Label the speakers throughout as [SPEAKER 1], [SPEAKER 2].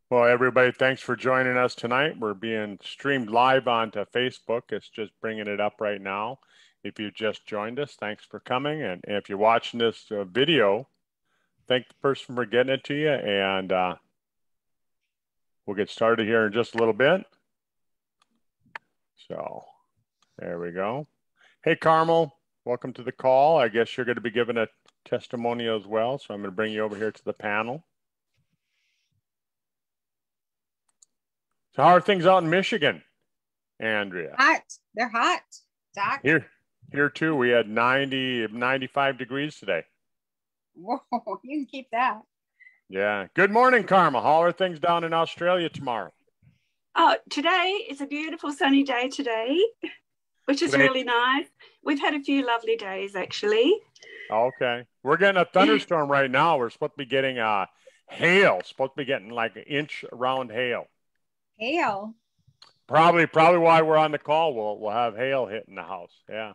[SPEAKER 1] Well, everybody, thanks for joining us tonight. We're being streamed live onto Facebook. It's just bringing it up right now. If you just joined us, thanks for coming. And if you're watching this video, thank the person for getting it to you. And we'll get started here in just a little bit. So there we go. Hey, Carmel, welcome to the call. I guess you're going to be giving a testimonial as well. So I'm going to bring you over here to the panel. So how are things out in Michigan, Andrea?
[SPEAKER 2] Hot. They're hot, Doc.
[SPEAKER 1] Here too, we had 95 degrees today.
[SPEAKER 2] Whoa, you can keep that.
[SPEAKER 1] Yeah. Good morning, Karma. How are things down in Australia tomorrow?
[SPEAKER 3] Oh, today is a beautiful sunny day today, which is really nice. We've had a few lovely days, actually.
[SPEAKER 1] Okay. We're getting a thunderstorm right now. We're supposed to be getting hail. Supposed to be getting like an inch around hail.
[SPEAKER 2] Hail.
[SPEAKER 1] Probably why we're on the call. We'll have hail hitting the house. Yeah.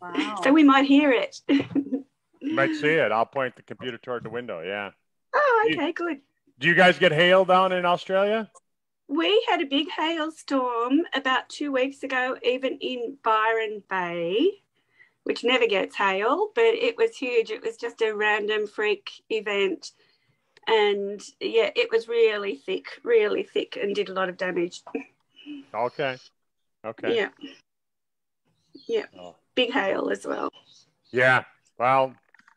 [SPEAKER 2] Wow.
[SPEAKER 3] So we might hear it.
[SPEAKER 1] You might see it. I'll point the computer toward the window. Yeah.
[SPEAKER 3] Oh, okay, good.
[SPEAKER 1] Do you guys get hail down in Australia?
[SPEAKER 3] We had a big hailstorm about 2 weeks ago, even in Byron Bay, which never gets hail, but it was huge. It was just a random freak event. And yeah, it was really thick and did a lot of damage.
[SPEAKER 1] Okay.
[SPEAKER 3] Yeah. Oh. Big hail as well.
[SPEAKER 1] Yeah. Well,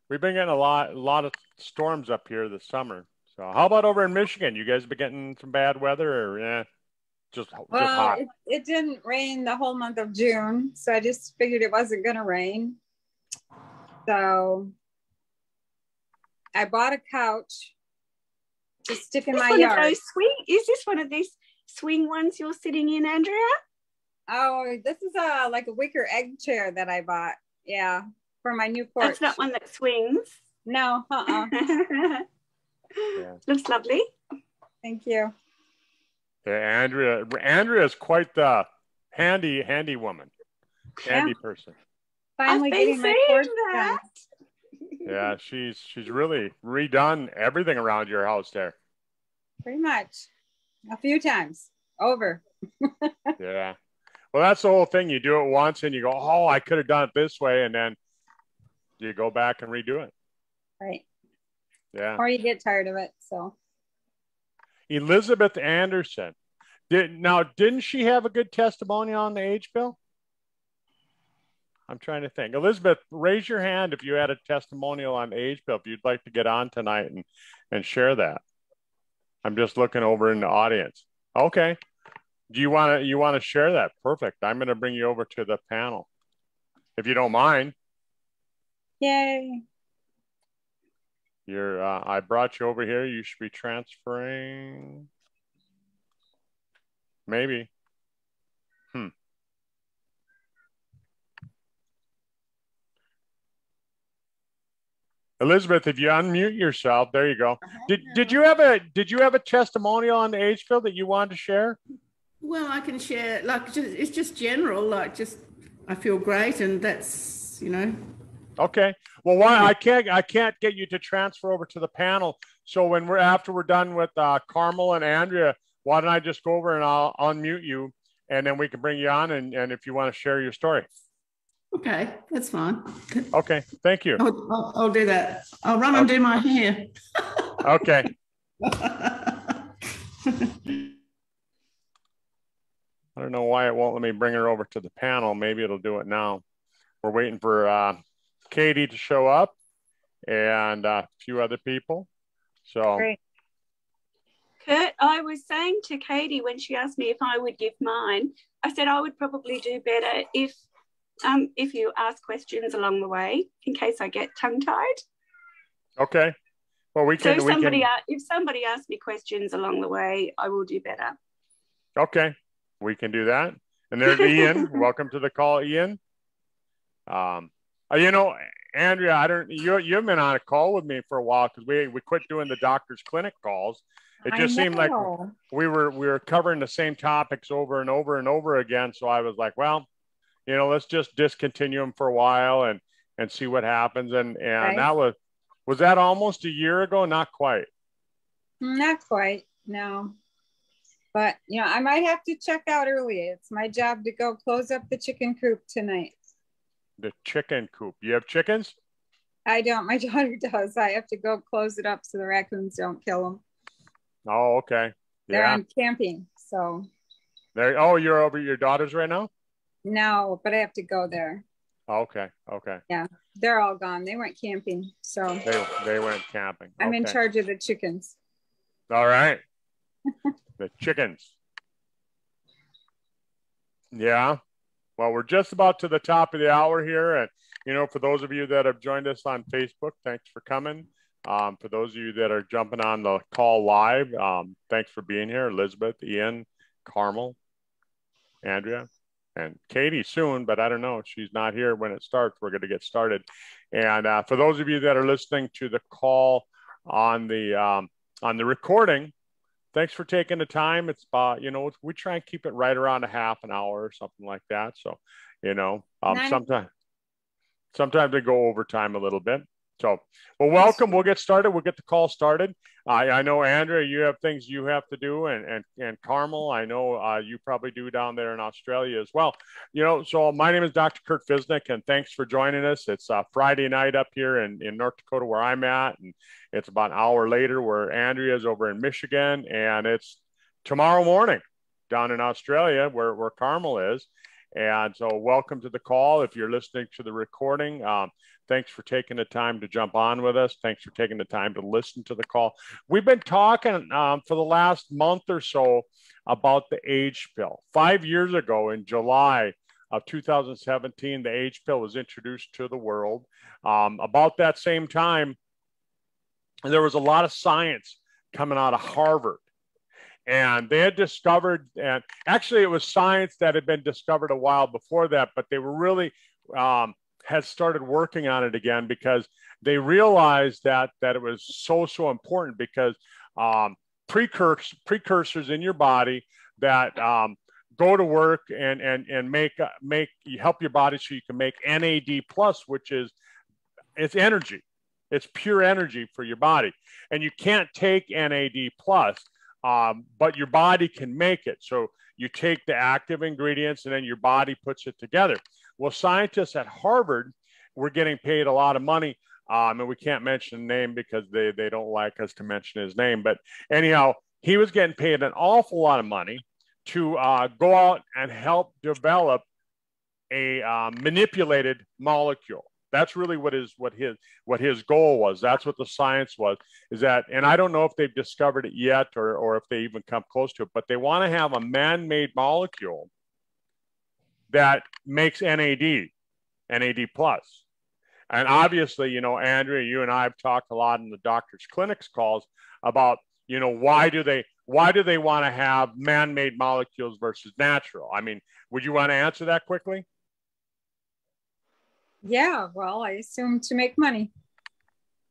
[SPEAKER 1] we've been getting a lot of storms up here this summer. So how about over in Michigan? You guys been getting some bad weather or just hot?
[SPEAKER 2] It didn't rain the whole month of June, so I just figured it wasn't going to rain. So I bought a couch to stick in my yard.
[SPEAKER 3] Is this one of these swing ones you're sitting in, Andrea?
[SPEAKER 2] Oh, this is like a wicker egg chair that I bought. Yeah, for my new porch.
[SPEAKER 3] That's not one that swings.
[SPEAKER 2] No,
[SPEAKER 1] Yeah.
[SPEAKER 3] Looks lovely.
[SPEAKER 2] Thank you.
[SPEAKER 1] Yeah, Andrea is quite the handy woman. Handy person.
[SPEAKER 2] Finally getting my porch done.
[SPEAKER 1] Yeah, she's really redone everything around your house there.
[SPEAKER 2] Pretty much. A few times over.
[SPEAKER 1] Yeah. Well, that's the whole thing. You do it once and you go, oh, I could have done it this way. And then you go back and redo it.
[SPEAKER 2] Right.
[SPEAKER 1] Yeah.
[SPEAKER 2] Or you get tired of it. So
[SPEAKER 1] Elizabeth Anderson. Didn't she have a good testimony on the age bill? I'm trying to think. Elizabeth, raise your hand if you had a testimonial on age bill, if you'd like to get on tonight and share that. I'm just looking over in the audience. Okay. Do you want to share that? Perfect. I'm going to bring you over to the panel, if you don't mind.
[SPEAKER 2] Yay.
[SPEAKER 1] I brought you over here. You should be transferring. Maybe. Elizabeth, if you unmute yourself, there you go. Did you have a testimonial on the age bill that you wanted to share?
[SPEAKER 4] Well, I can share. It's just general. I feel great, and that's
[SPEAKER 1] Okay. Well, why I can't get you to transfer over to the panel. So after we're done with Carmel and Andrea, why don't I just go over and I'll unmute you, and then we can bring you on, and if you want to share your story.
[SPEAKER 4] Okay, that's fine.
[SPEAKER 1] Okay, thank you.
[SPEAKER 4] I'll do that. I'll run and do my hair.
[SPEAKER 1] Okay. I don't know why it won't let me bring her over to the panel. Maybe it'll do it now. We're waiting for Katie to show up and a few other people. So,
[SPEAKER 2] great.
[SPEAKER 3] Kurt, I was saying to Katie when she asked me if I would give mine, I said I would probably do better if you ask questions along the way, in case I get tongue-tied.
[SPEAKER 1] Okay. Well, we can.
[SPEAKER 3] So if somebody asks me questions along the way, I will do better.
[SPEAKER 1] Okay, we can do that. And there's Ian. Welcome to the call, Ian. Andrea, you've been on a call with me for a while because we quit doing the doctor's clinic calls. It just seemed like we were covering the same topics over and over and over again. So I was like, well, let's just discontinue them for a while and see what happens. And
[SPEAKER 2] right.
[SPEAKER 1] That was that almost a year ago? Not quite.
[SPEAKER 2] Not quite. No. But, you know, I might have to check out early. It's my job to go close up the chicken coop tonight.
[SPEAKER 1] The chicken coop. You have chickens?
[SPEAKER 2] I don't. My daughter does. I have to go close it up so the raccoons don't kill them.
[SPEAKER 1] Oh, okay.
[SPEAKER 2] They're
[SPEAKER 1] Yeah.
[SPEAKER 2] on camping. So
[SPEAKER 1] There. Oh, you're over at your daughter's right now?
[SPEAKER 2] no, but I have to go there.
[SPEAKER 1] Okay. Okay.
[SPEAKER 2] Yeah. They're all gone. They went camping. So
[SPEAKER 1] They went camping.
[SPEAKER 2] I'm in
[SPEAKER 1] Okay.
[SPEAKER 2] charge of the chickens.
[SPEAKER 1] All right. The chickens. Yeah. Well, we're just about to the top of the hour here. And, you know, for those of you that have joined us on Facebook, thanks for coming. For those of you that are jumping on the call live, thanks for being here. Elizabeth, Ian, Carmel, Andrea, and Katie soon, but I don't know. She's not here when it starts. We're going to get started. And for those of you that are listening to the call on the recording, thanks for taking the time. It's about, you know, we try and keep it right around a half an hour or something like that. So, you know, sometimes they go overtime a little bit. So, well, welcome. We'll get started. We'll get the call started. I know, Andrea, you have things you have to do, and Carmel, I know you probably do down there in Australia as well. You know, so my name is Dr. Kurt Fisnick, and thanks for joining us. It's Friday night up here in North Dakota where I'm at, and it's about an hour later where Andrea is over in Michigan, and it's tomorrow morning down in Australia where Carmel is. And so welcome to the call. If you're listening to the recording, thanks for taking the time to jump on with us. Thanks for taking the time to listen to the call. We've been talking for the last month or so about the age pill. 5 years ago in July of 2017, the age pill was introduced to the world. About that same time, there was a lot of science coming out of Harvard. And they had discovered, and actually it was science that had been discovered a while before that, but they were really had started working on it again because they realized that it was so important because precursors in your body that go to work and make help your body so you can make NAD plus, which is it's energy. It's pure energy for your body, and you can't take NAD plus. But your body can make it. So you take the active ingredients and then your body puts it together. Well, scientists at Harvard were getting paid a lot of money. And we can't mention the name because they don't like us to mention his name. But anyhow, he was getting paid an awful lot of money to go out and help develop a manipulated molecule. That's really what his goal was. That's what the science was, is that, and I don't know if they've discovered it yet or if they even come close to it, but they want to have a man-made molecule that makes NAD plus. And obviously, you know, Andrea, you and I have talked a lot in the doctor's clinics calls about, you know, why do they want to have man-made molecules versus natural? I mean, would you want to answer that quickly?
[SPEAKER 2] Yeah, well, I assume to make money.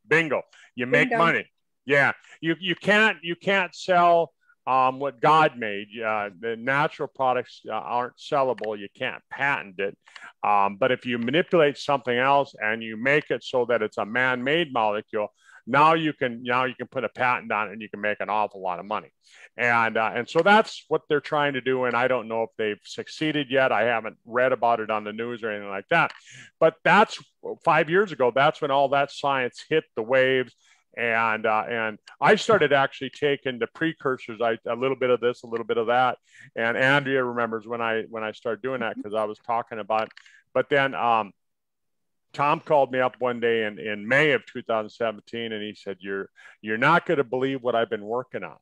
[SPEAKER 1] Bingo. You make money. Yeah. You can't sell what God made. The natural products aren't sellable. You can't patent it. But if you manipulate something else and you make it so that it's a man-made molecule, now you can put a patent on it and you can make an awful lot of money. And so that's what they're trying to do. And I don't know if they've succeeded yet. I haven't read about it on the news or anything like that. But that's 5 years ago. That's when all that science hit the waves. And I started actually taking the precursors, a little bit of this, a little bit of that. And Andrea remembers when I started doing that because I was talking about it. But then Tom called me up one day in May of 2017, and he said, "You're not going to believe what I've been working on."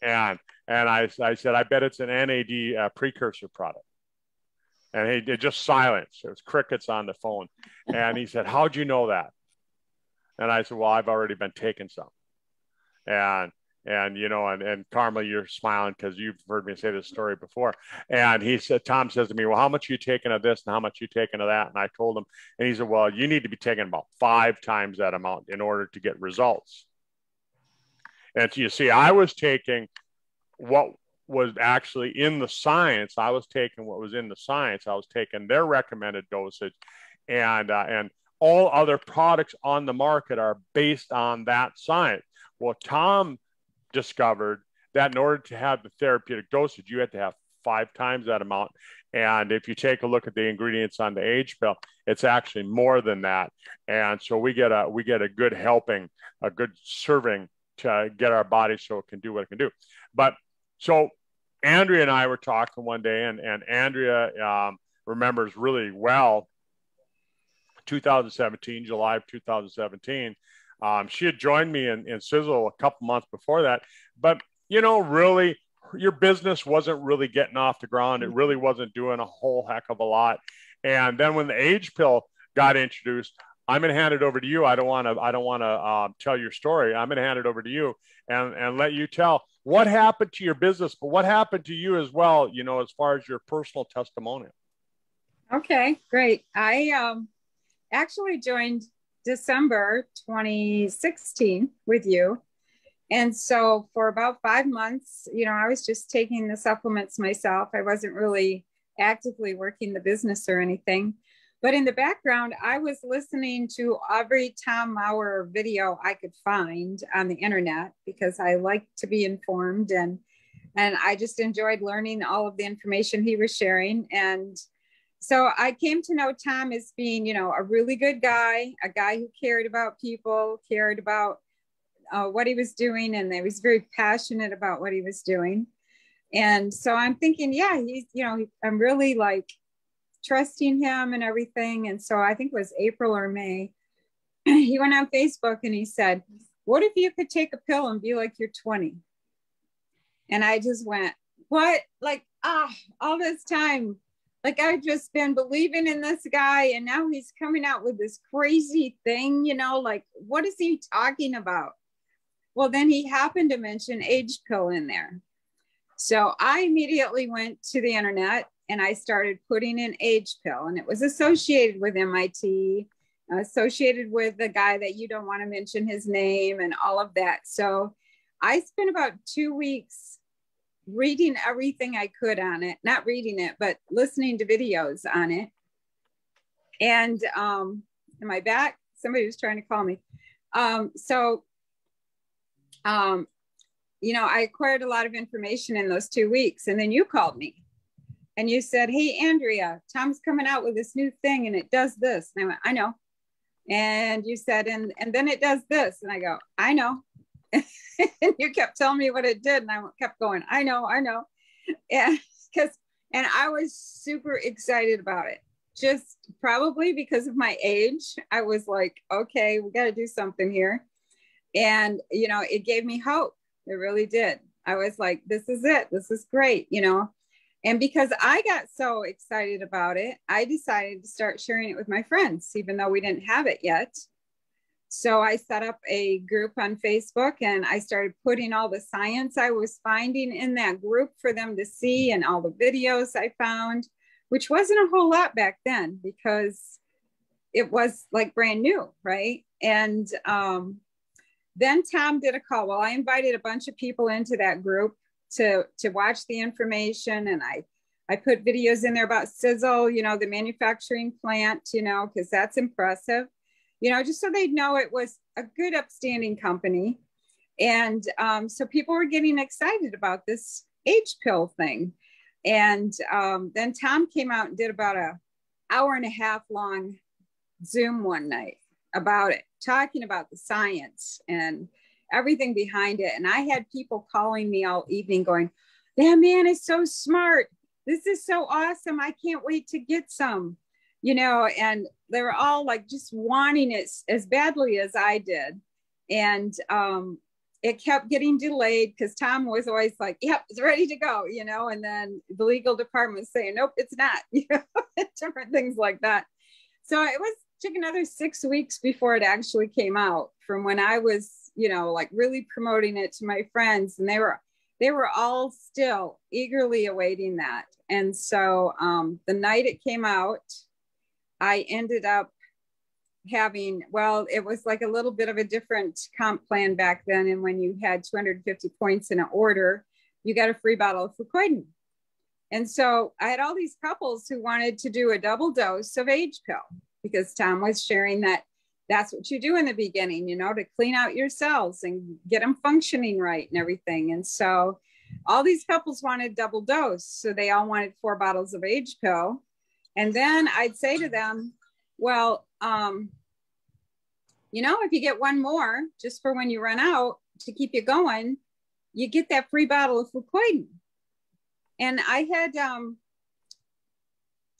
[SPEAKER 1] and I said, "I bet it's an NAD precursor product." And he just silence. There was crickets on the phone. And he said, "How'd you know that?" And I said, "Well, I've already been taking some." And you know, and Carmel, you're smiling because you've heard me say this story before. And he said, Tom says to me, "Well, how much are you taking of this and how much are you taking of that?" And I told him, and he said, "Well, you need to be taking about 5 times that amount in order to get results." And so you see, I was taking what was actually in the science. I was taking what was in the science. I was taking their recommended dosage, and all other products on the market are based on that science. Well, Tom discovered that in order to have the therapeutic dosage, you had to have 5 times that amount. And if you take a look at the ingredients on the age pill, it's actually more than that. And so we get a good helping, a good serving to get our body so it can do what it can do. But so Andrea and I were talking one day, and Andrea remembers really well 2017, July of 2017. She had joined me in Sizzle a couple months before that. But, really, your business wasn't really getting off the ground. It really wasn't doing a whole heck of a lot. And then when the age pill got introduced, I'm going to hand it over to you. I don't want to tell your story. I'm going to hand it over to you and let you tell what happened to your business, but what happened to you as well, as far as your personal testimonial.
[SPEAKER 2] Okay, great. I actually joined December 2016 with you. And so for about 5 months, I was just taking the supplements myself. I wasn't really actively working the business or anything. But in the background, I was listening to every Tom Maurer video I could find on the internet because I like to be informed, and I just enjoyed learning all of the information he was sharing. And so I came to know Tom as being, a really good guy, a guy who cared about people, cared about what he was doing, and he was very passionate about what he was doing. And so I'm thinking, yeah, he's, I'm really like trusting him and everything. And so I think it was April or May, he went on Facebook and he said, what if you could take a pill and be like you're 20? And I just went, what? Like, all this time, like I've just been believing in this guy, and now he's coming out with this crazy thing, like, what is he talking about? Well, then he happened to mention age pill in there. So I immediately went to the internet and I started putting in age pill, and it was associated with MIT, associated with the guy that you don't want to mention his name and all of that. So I spent about 2 weeks reading everything I could on it, not reading it, but listening to videos on it. And am I back? Somebody was trying to call me. I acquired a lot of information in those 2 weeks. And then you called me and you said, hey, Andrea, Tom's coming out with this new thing and it does this. And I went, I know. And you said, and then it does this. And I go, I know. And you kept telling me what it did. And I kept going, I know. And I was super excited about it. Just probably because of my age. I was like, okay, we got to do something here. And, it gave me hope. It really did. I was like, this is it. This is great, And because I got so excited about it, I decided to start sharing it with my friends, even though we didn't have it yet. So I set up a group on Facebook and I started putting all the science I was finding in that group for them to see, and all the videos I found, which wasn't a whole lot back then because it was like brand new, right? And then Tom did a call. Well, I invited a bunch of people into that group to watch the information. And I put videos in there about Sizzle, the manufacturing plant, because that's impressive, just so they'd know it was a good upstanding company. And so people were getting excited about this age pill thing. And then Tom came out and did about an hour and a half long Zoom one night about it, talking about the science and everything behind it. And I had people calling me all evening going, that man is so smart. This is so awesome. I can't wait to get some, and they were all like just wanting it as badly as I did. And it kept getting delayed because Tom was always like, yep, it's ready to go, and then the legal department was saying, nope, it's not, different things like that. So it took another 6 weeks before it actually came out from when I was, like really promoting it to my friends, and they were all still eagerly awaiting that. And so the night it came out, I ended up having, it was like a little bit of a different comp plan back then. And when you had 250 points in an order, you got a free bottle of Fucoidan. And so I had all these couples who wanted to do a double dose of age pill because Tom was sharing that that's what you do in the beginning, you know, to clean out your cells and get them functioning right and everything. And so all these couples wanted double dose. So they all wanted 4 bottles of age pill. And then I'd say to them, well, you know, if you get one more just for when you run out to keep you going, you get that free bottle of Fucoidan. And I had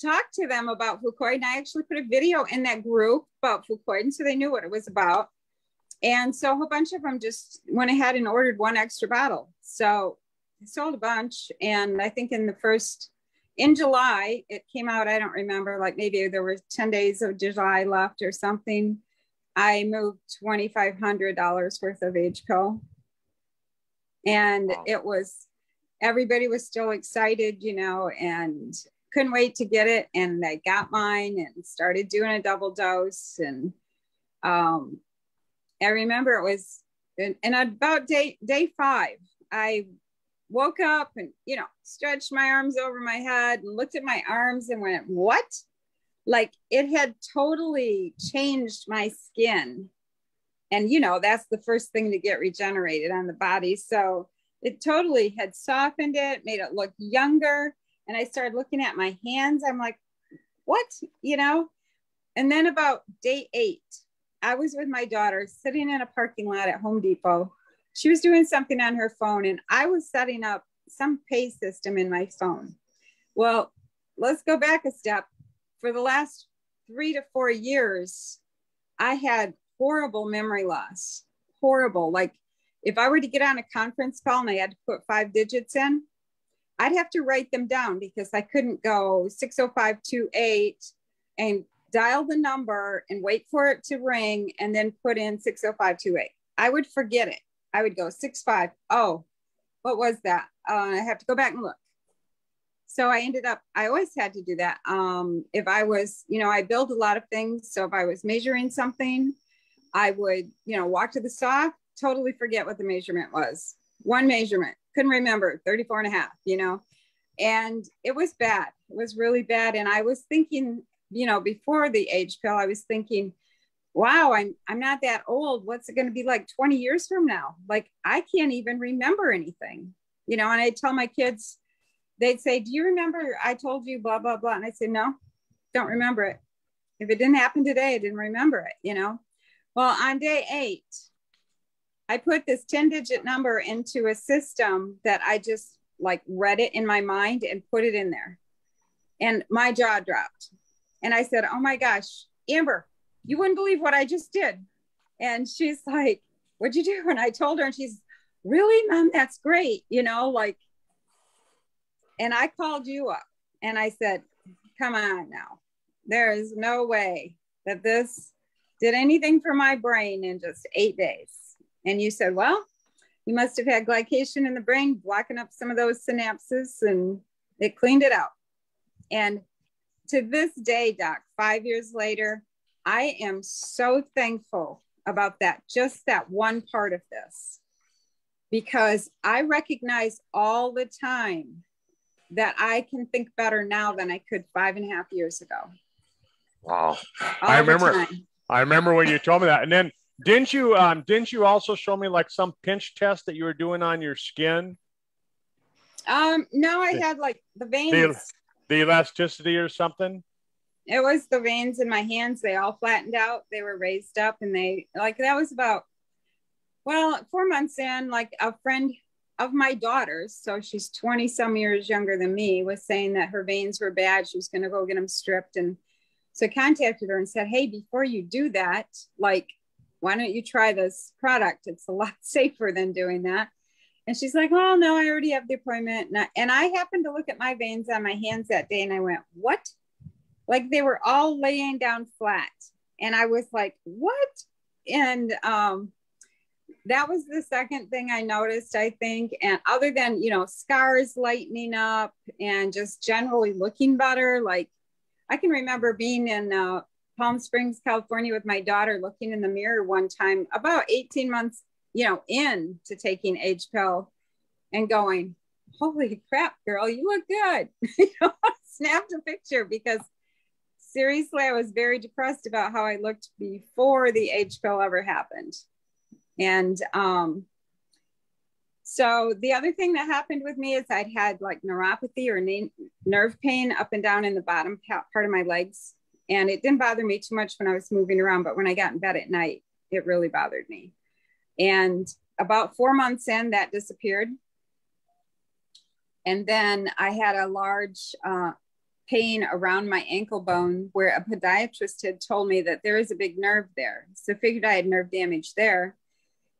[SPEAKER 2] talked to them about Fucoidan. I actually put a video in that group about Fucoidan so they knew what it was about. And so a whole bunch of them just went ahead and ordered 1 extra bottle. So I sold a bunch. And I think in July, it came out, I don't remember, like maybe there were 10 days of July left or something. I moved $2,500 worth of age pill. And
[SPEAKER 1] Wow.
[SPEAKER 2] it was, everybody was still excited, you know, and couldn't wait to get it. And I got mine and started doing a double dose. And I remember it was, and about day 5, I woke up and, you know, stretched my arms over my head and looked at my arms and went, what? Like it had totally changed my skin. And, you know, that's the first thing to get regenerated on the body. So it totally had softened it, made it look younger. And I started looking at my hands. I'm like, what? You know? And then about day 8, I was with my daughter sitting in a parking lot at Home Depot. She was doing something on her phone and I was setting up some pay system in my phone. Well, let's go back a step. For the last 3 to 4 years, I had horrible memory loss, horrible. Like if I were to get on a conference call and I had to put 5 digits in, I'd have to write them down because I couldn't go 60528 and dial the number and wait for it to ring and then put in 60528. I would forget it. I would go 65. Oh, what was that? I have to go back and look. So I always had to do that. If I was, you know, I build a lot of things. So if I was measuring something, I would, you know, walk to the saw, totally forget what the measurement was. 1 measurement, couldn't remember, 34.5, you know, and it was bad. It was really bad. And I was thinking, you know, before the age pill, I was thinking, wow, I'm not that old. What's it going to be like 20 years from now? Like, I can't even remember anything, you know, and I tell my kids, they'd say, do you remember I told you blah, blah, blah. And I say, no, don't remember it. If it didn't happen today, I didn't remember it, you know? Well, on day 8, I put this 10-digit number into a system that I just like read it in my mind and put it in there. And my jaw dropped. And I said, oh my gosh, Amber, you wouldn't believe what I just did. And she's like, what'd you do? And I told her and she's, really, Mom, that's great. You know, like, and I called you up and I said, come on now. There is no way that this did anything for my brain in just 8 days. And you said, well, you must have had glycation in the brain, blocking up some of those synapses, and it cleaned it out. And to this day, Doc, 5 years later, I am so thankful about that, just that one part of this, because I recognize all the time that I can think better now than I could 5.5 years ago.
[SPEAKER 1] Wow. I remember when you told me that. And then didn't you also show me like some pinch test that you were doing on your skin?
[SPEAKER 2] No, I had like the veins.
[SPEAKER 1] The elasticity or something?
[SPEAKER 2] It was the veins in my hands. They all flattened out. They were raised up and they like, that was about, well, 4 months in, like a friend of my daughter's, so she's 20 some years younger than me, was saying that her veins were bad. She was going to go get them stripped. And so I contacted her and said, hey, before you do that, like, why don't you try this product? It's a lot safer than doing that. And she's like, oh, no, I already have the appointment. And I happened to look at my veins on my hands that day and I went, what? Like they were all laying down flat. And I was like, what? And that was the second thing I noticed, I think. And other than, you know, scars lightening up and just generally looking better. Like I can remember being in Palm Springs, California with my daughter, looking in the mirror one time about 18 months, you know, in to taking age pill and going, holy crap, girl, you look good. You know, snapped a picture because seriously, I was very depressed about how I looked before the H pill ever happened. And so the other thing that happened with me is I'd had like neuropathy or nerve pain up and down in the bottom part of my legs. And it didn't bother me too much when I was moving around, but when I got in bed at night, it really bothered me. And about 4 months in, that disappeared. And then I had a large pain around my ankle bone where a podiatrist had told me that there is a big nerve there. So I figured I had nerve damage there.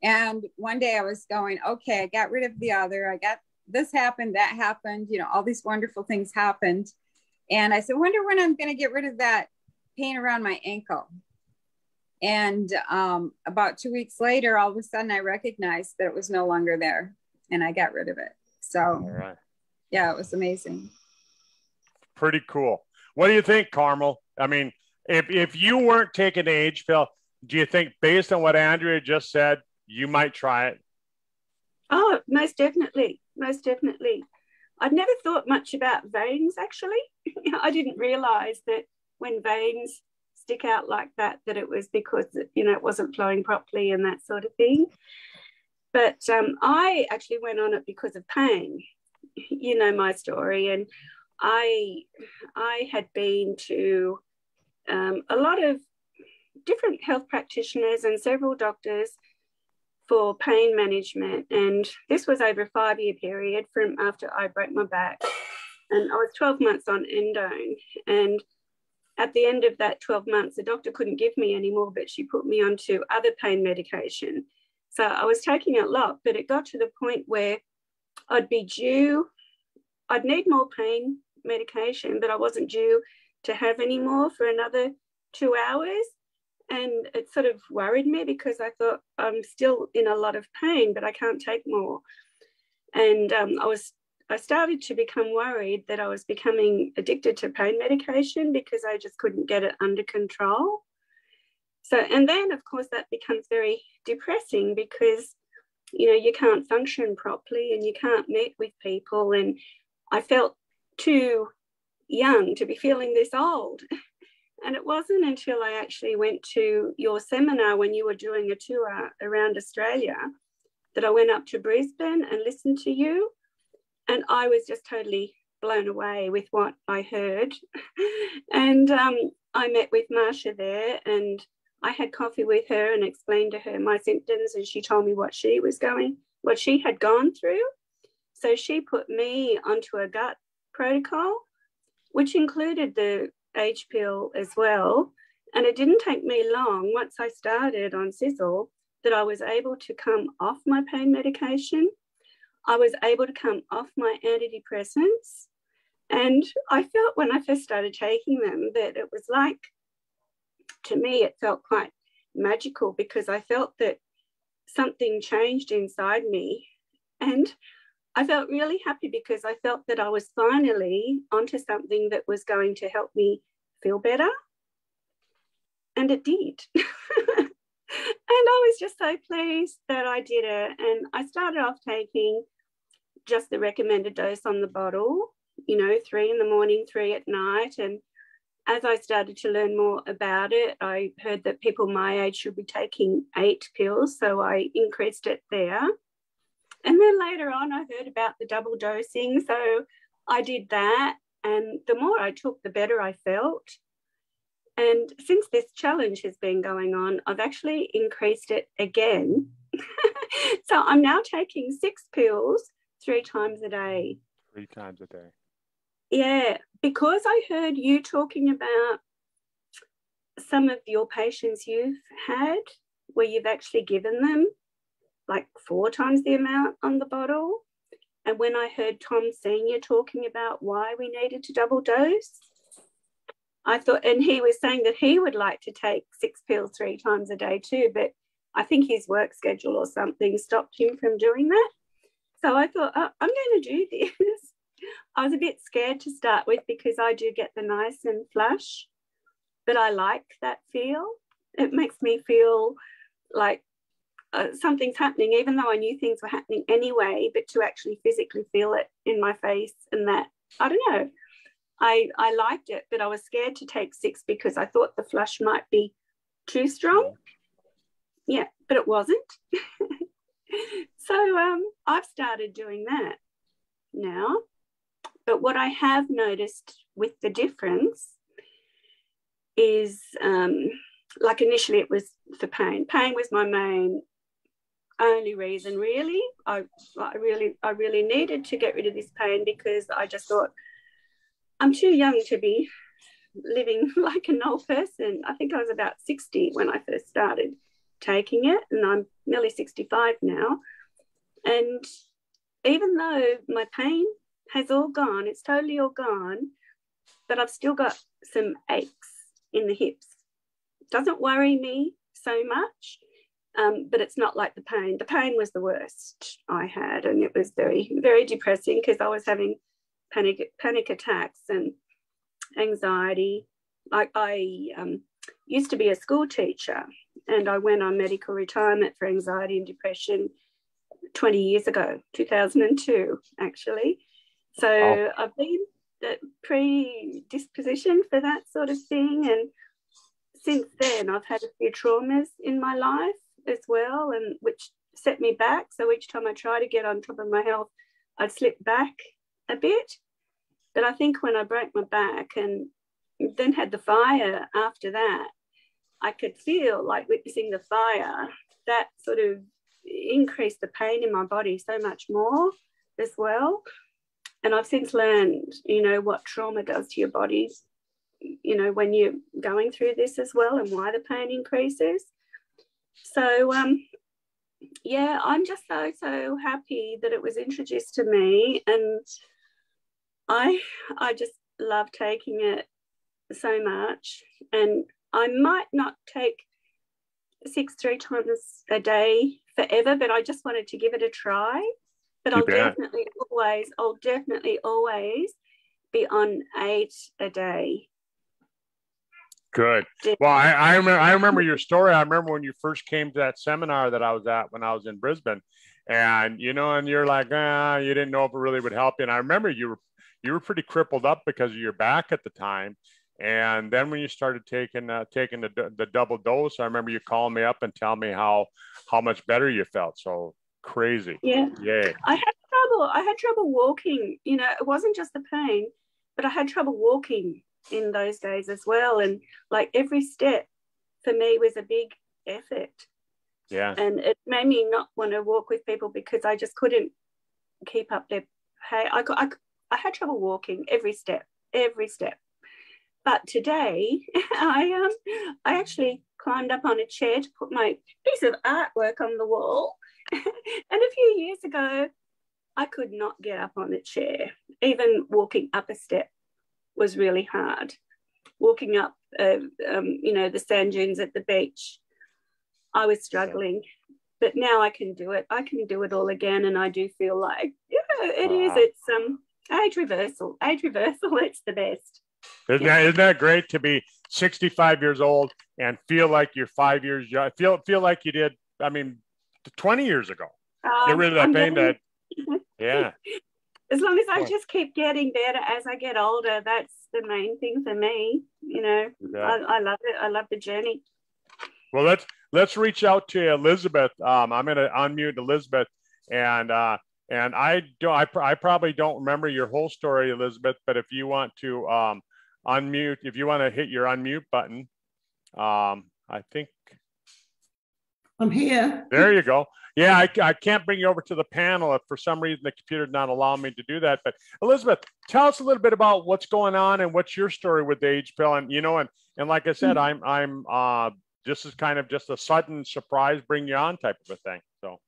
[SPEAKER 2] And one day I was going, okay, I got rid of the other. I got this happened, that happened, you know, all these wonderful things happened. And I said, wonder when I'm going to get rid of that pain around my ankle. And about 2 weeks later, all of a sudden I recognized that it was no longer there and I got rid of it. So,
[SPEAKER 1] All right.
[SPEAKER 2] Yeah, it was amazing.
[SPEAKER 1] Pretty cool. What do you think, Carmel? I mean, if you weren't taking the H pill, do you think based on what Andrea just said, you might try it?
[SPEAKER 3] Oh, most definitely. Most definitely. I'd never thought much about veins, actually. I didn't realize that when veins stick out like that, that it was because, you know, it wasn't flowing properly and that sort of thing. But I actually went on it because of pain. You know my story. And I had been to a lot of different health practitioners and several doctors for pain management. And this was over a 5-year period from after I broke my back. And I was 12 months on endone. And at the end of that 12 months, the doctor couldn't give me any more, but she put me onto other pain medication. So I was taking a lot, but it got to the point where I'd need more pain medication, but I wasn't due to have any more for another 2 hours. And it sort of worried me because I thought I'm still in a lot of pain, but I can't take more. And I started to become worried that I was becoming addicted to pain medication because I just couldn't get it under control. So, and then of course that becomes very depressing because, you know, you can't function properly and you can't meet with people. And I felt too young to be feeling this old. And it wasn't until I actually went to your seminar when you were doing a tour around Australia that I went up to Brisbane and listened to you. And I was just totally blown away with what I heard. And I met with Marsha there and I had coffee with her and explained to her my symptoms, and she told me what she had gone through. So she put me onto a gut protocol, which included the H pill as well. And it didn't take me long once I started on Sizzle that I was able to come off my pain medication. I was able to come off my antidepressants. And I felt when I first started taking them that it was like, to me, it felt quite magical because I felt that something changed inside me. And I felt really happy because I felt that I was finally onto something that was going to help me feel better. And it did. And I was just so pleased that I did it. And I started off taking just the recommended dose on the bottle, 3 in the morning, 3 at night. And as I started to learn more about it, I heard that people my age should be taking 8 pills. So I increased it there. And then later on, I heard about the double dosing. So I did that. And the more I took, the better I felt. And since this challenge has been going on, I've actually increased it again. So I'm now taking 6 pills 3 times a day.
[SPEAKER 1] 3 times a day.
[SPEAKER 3] Yeah, because I heard you talking about some of your patients you've had where you've actually given them like 4 times the amount on the bottle. And when I heard Tom Senior talking about why we needed to double dose, I thought, and he was saying that he would like to take 6 pills 3 times a day too, but I think his work schedule or something stopped him from doing that. So I thought, oh, I'm going to do this. I was a bit scared to start with because I do get the nice and flush, but I like that feel. It makes me feel like something's happening, even though I knew things were happening anyway, but to actually physically feel it in my face and that, I don't know. I liked it, but I was scared to take 6 because I thought the flush might be too strong. Yeah, but it wasn't. So I've started doing that now. But what I have noticed with the difference is, like initially it was for pain. Pain was my main only reason, really. I really needed to get rid of this pain because I just thought I'm too young to be living like an old person. I think I was about 60 when I first started taking it, and I'm nearly 65 now. And even though my pain has all gone, it's totally all gone, but I've still got some aches in the hips. Doesn't worry me so much, but it's not like the pain. The pain was the worst I had, and it was very, very depressing because I was having panic attacks and anxiety. Like I used to be a school teacher, and I went on medical retirement for anxiety and depression 20 years ago, 2002, actually. So I've been predispositioned for that sort of thing. And since then, I've had a few traumas in my life as well, and which set me back. So each time I try to get on top of my health, I'd slip back a bit. But I think when I broke my back and then had the fire after that, I could feel like witnessing the fire, that sort of increased the pain in my body so much more as well. And I've since learned, what trauma does to your body, when you're going through this as well, and why the pain increases. So, yeah, I'm just so happy that it was introduced to me, and I just love taking it so much. And I might not take 6 3 times a day forever, but I just wanted to give it a try. But I'll definitely always be on 8 a day.
[SPEAKER 1] Good. Well, I remember your story. I remember when you first came to that seminar that I was at when I was in Brisbane, and and you're like, you didn't know if it really would help you. And I remember you were pretty crippled up because of your back at the time. And then when you started taking the double dose, I remember you calling me up and telling me how much better you felt. So crazy.
[SPEAKER 3] Yeah.
[SPEAKER 1] Yay.
[SPEAKER 3] I had trouble walking. It wasn't just the pain, but I had trouble walking in those days as well. And like every step for me was a big effort.
[SPEAKER 1] Yeah.
[SPEAKER 3] And it made me not want to walk with people because I just couldn't keep up their pace. I had trouble walking every step. But today, I actually climbed up on a chair to put my piece of artwork on the wall. And a few years ago, I could not get up on a chair. Even walking up a step was really hard. Walking up, the sand dunes at the beach, I was struggling. But now I can do it. I can do it all again, and I do feel like, it is. It's age reversal. It's the best.
[SPEAKER 1] Isn't that great to be 65 years old and feel like you're 5 years young? Feel like you did, 20 years ago. Get rid of that pain. Yeah.
[SPEAKER 3] As long as I just keep getting better as I get older, that's the main thing for me. I love it. I love the journey.
[SPEAKER 1] Well, let's reach out to Elizabeth. I'm going to unmute Elizabeth, and I probably don't remember your whole story, Elizabeth, but if you want to unmute, if you want to hit your unmute button, I think
[SPEAKER 4] I'm here.
[SPEAKER 1] There you go. Yeah, I can't bring you over to the panel if for some reason the computer's not allowing me to do that. But Elizabeth, tell us a little bit about what's going on and what's your story with the age pill. And and like I said, I'm this is kind of just a sudden surprise, bring you on type of a thing. So.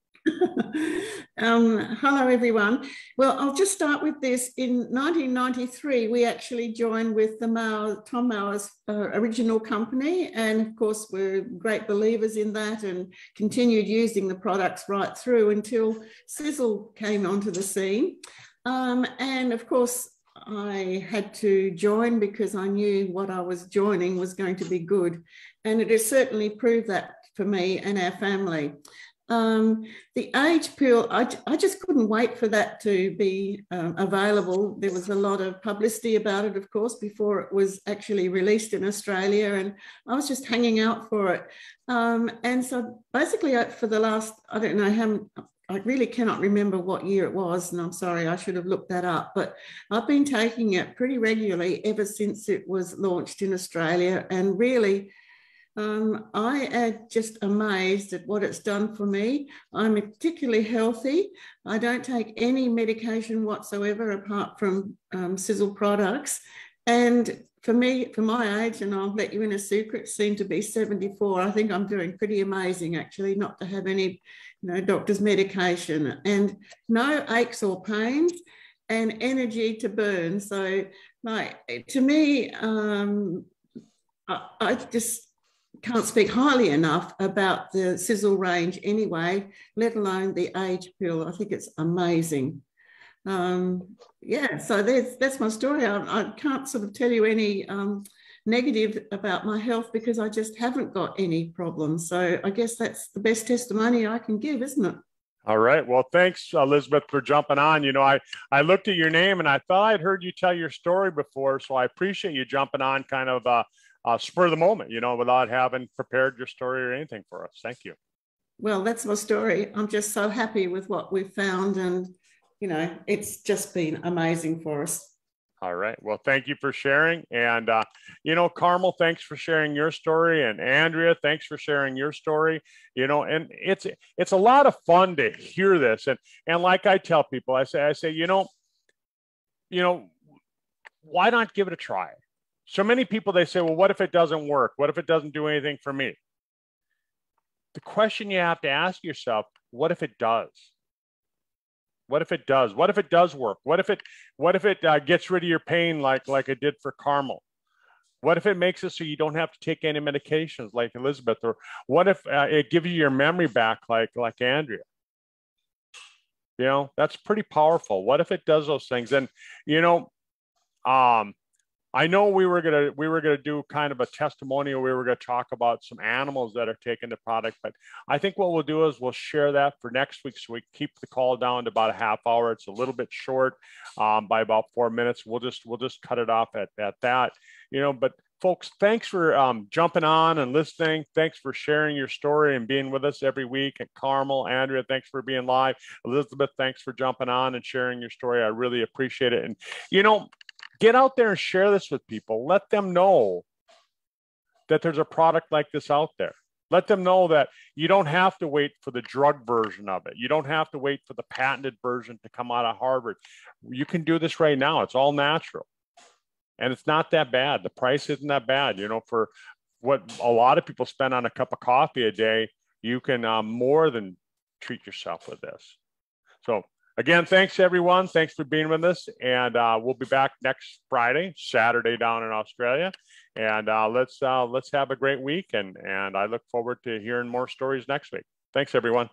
[SPEAKER 4] Hello, everyone. Well, I'll just start with this. In 1993, we actually joined with the Tom Mauer's original company. And of course, we're great believers in that and continued using the products right through until Sizzle came onto the scene. And of course, I had to join because I knew what I was joining was going to be good. And it has certainly proved that for me and our family. The age pill, I just couldn't wait for that to be available. There was a lot of publicity about it, of course, before it was actually released in Australia, and I was just hanging out for it. And so basically for the last, I don't know how, I really cannot remember what year it was, and I'm sorry, I should have looked that up, but I've been taking it pretty regularly ever since it was launched in Australia, and really, I am just amazed at what it's done for me. I'm particularly healthy. I don't take any medication whatsoever apart from Sizzle products. And for me, for my age, and I'll let you in a secret, seem to be 74. I think I'm doing pretty amazing, actually, not to have any, doctor's medication, and no aches or pains, and energy to burn. So, to me, I just can't speak highly enough about the Sizzle range anyway, let alone the age pill. I think it's amazing. Yeah, so that's my story. I can't sort of tell you any negative about my health because I just haven't got any problems. So I guess that's the best testimony I can give, isn't it?
[SPEAKER 1] All right. Well, thanks, Elizabeth, for jumping on. I looked at your name and I thought I'd heard you tell your story before, so I appreciate you jumping on kind of spur of the moment, without having prepared your story or anything for us. Thank you.
[SPEAKER 4] Well, that's my story. I'm just so happy with what we've found, and it's just been amazing for us.
[SPEAKER 1] All right. Well, thank you for sharing. And, Carmel, thanks for sharing your story. And Andrea, thanks for sharing your story. And it's a lot of fun to hear this. And like I tell people, I say, why not give it a try? So many people, they say, well, what if it doesn't work? What if it doesn't do anything for me? The question you have to ask yourself, what if it does? What if it does? What if it does work? What if it gets rid of your pain like it did for Carmel? What if it makes it so you don't have to take any medications like Elizabeth? Or what if it gives you your memory back like Andrea? That's pretty powerful. What if it does those things? And, I know we were gonna do kind of a testimonial. We were gonna talk about some animals that are taking the product, but I think what we'll do is we'll share that for next week, so we keep the call down to about a half hour. It's a little bit short by about 4 minutes. We'll just cut it off at that. But folks, thanks for jumping on and listening. Thanks for sharing your story and being with us every week. And Carmel, Andrea, thanks for being live. Elizabeth, thanks for jumping on and sharing your story. I really appreciate it. And get out there and share this with people. Let them know that there's a product like this out there. Let them know that you don't have to wait for the drug version of it. You don't have to wait for the patented version to come out of Harvard. You can do this right now. It's all natural. And it's not that bad. The price isn't that bad. For what a lot of people spend on a cup of coffee a day, you can more than treat yourself with this. So again, thanks everyone. Thanks for being with us. And we'll be back next Saturday down in Australia. And let's have a great week. And I look forward to hearing more stories next week. Thanks, everyone.